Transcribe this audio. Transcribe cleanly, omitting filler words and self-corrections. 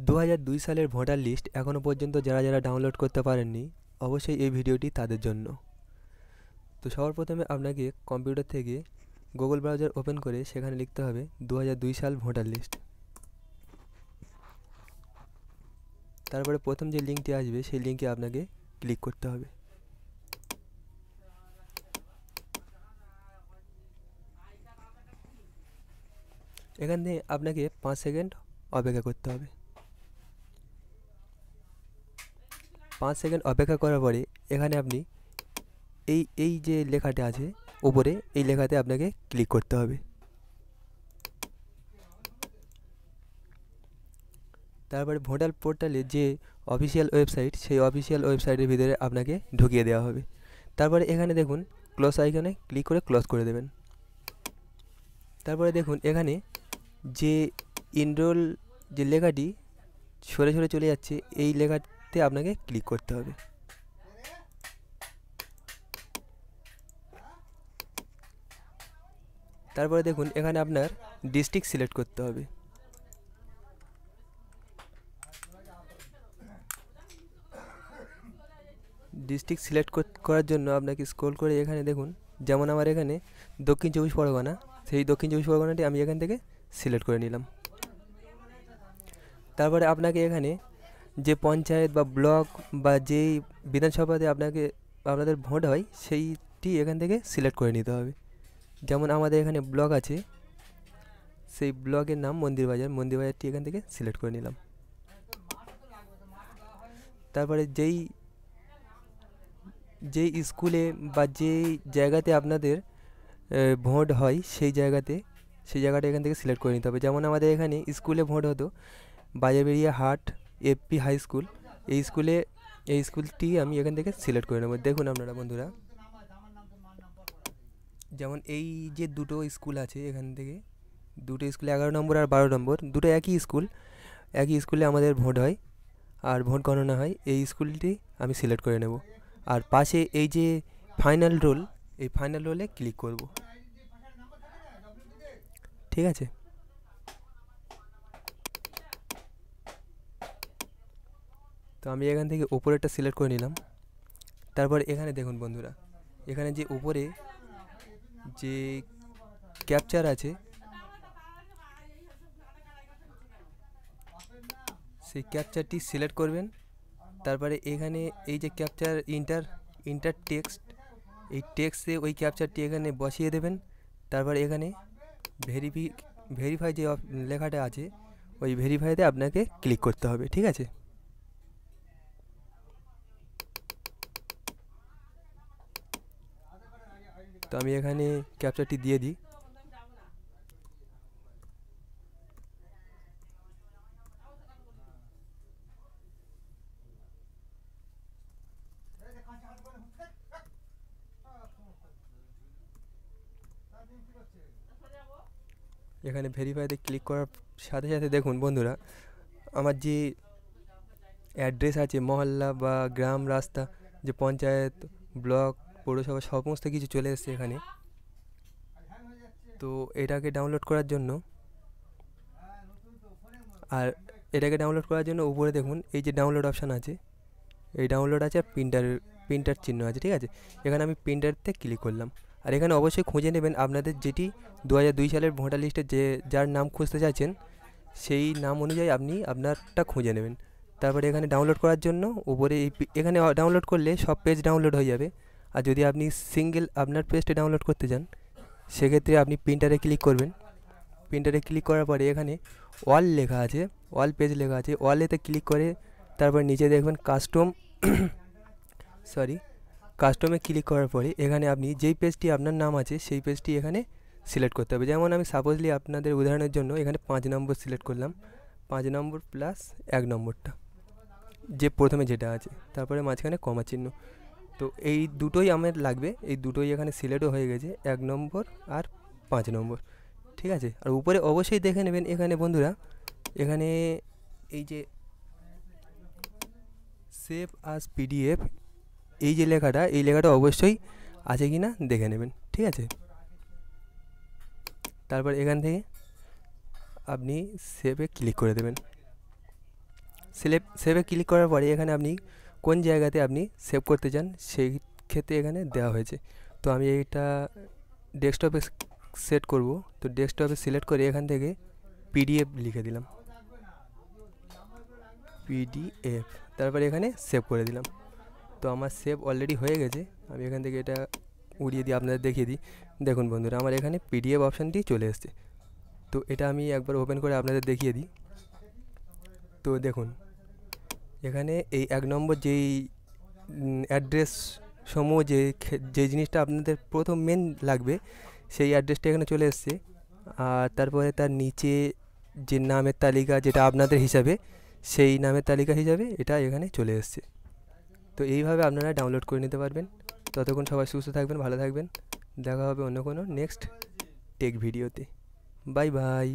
2002 সালের voter list এখনও পর্যন্ত যারা যারা ডাউনলোড করতে পারেননি, অবশ্যই এই ভিডিওটি তাদের জন্য। তো সবার প্রথমে আপনাকে কম্পিউটার থেকে গুগল ব্রাউজার ওপেন করে সেখানে লিখতে হবে 2002 সাল ভোটার লিস্ট। তারপরে প্রথম যে লিঙ্কটি আসবে সেই লিঙ্কে আপনাকে ক্লিক করতে হবে। এখান থেকে আপনাকে 5 সেকেন্ড অপেক্ষা করতে হবে। 5 সেকেন্ড অপেক্ষা করার পরে এখানে আপনি এই যে লেখাটা আছে উপরে, এই লেখাতে আপনাকে ক্লিক করতে হবে। তারপরে ভোটার পোর্টালে যে অফিসিয়াল ওয়েবসাইট, সেই অফিসিয়াল ওয়েবসাইটের ভিতরে আপনাকে ঢুকিয়ে দেওয়া হবে। তারপরে এখানে দেখুন ক্লোজ আইকনে ক্লিক করে ক্লোজ করে দেবেন। তারপরে দেখুন এখানে যে ইনরোল যে লেখাটি সরে সরে চলে যাচ্ছে, এই লেখাতে আপনাকে ক্লিক করতে হবে। তারপরে দেখুন এখানে আপনার ডিস্ট্রিক্ট সিলেক্ট করতে হবে। ডিস্ট্রিক্ট সিলেক্ট করার জন্য আপনাকে স্ক্রল করে এখানে দেখুন, যেমন আমার এখানে দক্ষিণ চব্বিশ পরগনা, সেই দক্ষিণ চব্বিশ পরগনাটি আমি এখান থেকে সিলেক্ট করে নিলাম। তারপরে আপনাকে এখানে যে পঞ্চায়েত বা ব্লক বা যেই বিধানসভাতে আপনাদের ভোট হয় সেইটি এখান থেকে সিলেক্ট করে নিতে হবে। যেমন আমাদের এখানে ব্লক আছে, সেই ব্লকের নাম মন্দিরবাজারটি এখান থেকে সিলেক্ট করে নিলাম। তারপরে যেই স্কুলে বা যেই জায়গাতে আপনাদের ভোট হয় সেই জায়গাটা এখান থেকে সিলেক্ট করে নিতে হবে। যেমন আমাদের এখানে স্কুলে ভোট হতো বাজারবেড়িয়া হাট এফপি হাই স্কুল, এই স্কুলটি আমি এখান থেকে সিলেক্ট করে নেব। দেখুন আপনারা বন্ধুরা, যেমন এই যে দুটো স্কুল আছে, এখান থেকে দুটো স্কুলে 11 নম্বর আর 12 নম্বর, দুটো একই স্কুলে আমাদের ভোট হয় আর ভোট গণনা হয়। এই স্কুলটি আমি সিলেক্ট করে নেব। আর পাশে এই যে ফাইনাল রোল, এই ফাইনাল রোলে ক্লিক করব। ঠিক আছে। তো আমি এখান থেকে উপরেরটা সিলেক্ট করে নিলাম। তারপর এখানে দেখুন বন্ধুরা, এখানে যে উপরে যে ক্যাপচার আছে, সেই ক্যাপচারটি সিলেক্ট করবেন। তারপরে এখানে এই যে ক্যাপচার ইন্টার টেক্সট, এই টেক্সটে ওই ক্যাপচারটি এখানে বসিয়ে দেবেন। তারপরে এখানে ভেরিফাই যে লেখাটা আছে, ওই ভেরিফাইতে আপনাকে ক্লিক করতে হবে। ঠিক আছে। তো আমি এখানে ক্যাপচারটি দিয়ে দিই। এখানে ভেরিফাইতে ক্লিক করার সাথে সাথে দেখুন বন্ধুরা, আমার যে অ্যাড্রেস আছে, মহল্লা বা গ্রাম, রাস্তা, যে পঞ্চায়েত, ব্লক, পৌরসভা, সমস্ত কিছু চলে এসেছে এখানে। তো এটাকে ডাউনলোড করার জন্য উপরে দেখুন এই যে ডাউনলোড অপশান আছে, এই ডাউনলোড আছে আর প্রিন্টার চিহ্ন আছে। ঠিক আছে। এখানে আমি প্রিন্টারতে ক্লিক করলাম। আর এখানে অবশ্যই খুঁজে নেবেন আপনাদের যেটি 2002 সালের ভোটার লিস্টে যার নাম খুঁজতে চাইছেন, সেই নাম অনুযায়ী আপনি আপনারটা খুঁজে নেবেন। তারপরে এখানে ডাউনলোড করার জন্য উপরে এখানে ডাউনলোড করলে সব পেজ ডাউনলোড হয়ে যাবে। আর যদি আপনি সিঙ্গেল আপনার পেজটা ডাউনলোড করতে চান, সেক্ষেত্রে আপনি প্রিন্টারে ক্লিক করবেন। প্রিন্টারে ক্লিক করার পরে এখানে অল লেখা আছে, অল পেজ লেখা আছে, অলেতে ক্লিক করে তারপর নিচে দেখবেন কাস্টমে ক্লিক করার পরে এখানে আপনি যেই পেজটি আপনার নাম আছে সেই পেজটি এখানে সিলেক্ট করতে হবে। যেমন আমি সাপোজলি আপনাদের উদাহরণের জন্য এখানে 5 নম্বর সিলেক্ট করলাম, 5 নম্বর প্লাস 1 নম্বরটা, যে প্রথমে যেটা আছে, তারপরে মাঝখানে কমা চিহ্ন। তো এই দুটোই আমার লাগবে, এই দুটোই এখানে সিলেক্টও হয়ে গেছে, 1 নম্বর আর 5 নম্বর। ঠিক আছে। আর উপরে অবশ্যই দেখে নেবেন এখানে বন্ধুরা, এখানে এই যে সেভ আস পিডিএফ, এই যে লেখাটা, এই লেখাটা অবশ্যই আছে কি না দেখে নেবেন। ঠিক আছে। তারপর এখান থেকে আপনি সেভে ক্লিক করে দেবেন। সেভে ক্লিক করার পরে এখানে আপনি কোন জায়গাতে আপনি সেভ করতে চান সেই ক্ষেত্রে এখানে দেওয়া হয়েছে। তো আমি এইটা ডেস্কটপে সেট করব। তো ডেস্কটপে সিলেক্ট করে এখান থেকে পিডিএফ লিখে দিলাম, পিডিএফ, তারপরে এখানে সেভ করে দিলাম। তো আমার সেভ অলরেডি হয়ে গেছে। আমি এখান থেকে এটা উড়িয়ে দিয়ে আপনাদের দেখিয়ে দিই। দেখুন বন্ধুরা, আমার এখানে পিডিএফ অপশানটি চলে এসছে। তো এটা আমি একবার ওপেন করে আপনাদের দেখিয়ে দিই। তো দেখুন এখানে এই 1 নম্বর যেই অ্যাড্রেস সমূহ যে জিনিসটা আপনাদের প্রথম মেন লাগবে সেই অ্যাড্রেসটা এখানে চলে এসছে। আর তারপরে তার নিচে যে নামের তালিকা যেটা আপনাদের হিসাবে, সেই নামের তালিকা হিসাবে এটা এখানে চলে এসছে। তো এইভাবে আপনারা ডাউনলোড করে নিতে পারবেন। ততক্ষণ সবাই সুস্থ থাকবেন, ভালো থাকবেন। দেখা হবে অন্য কোনো নেক্সট টেক ভিডিওতে। Bye bye.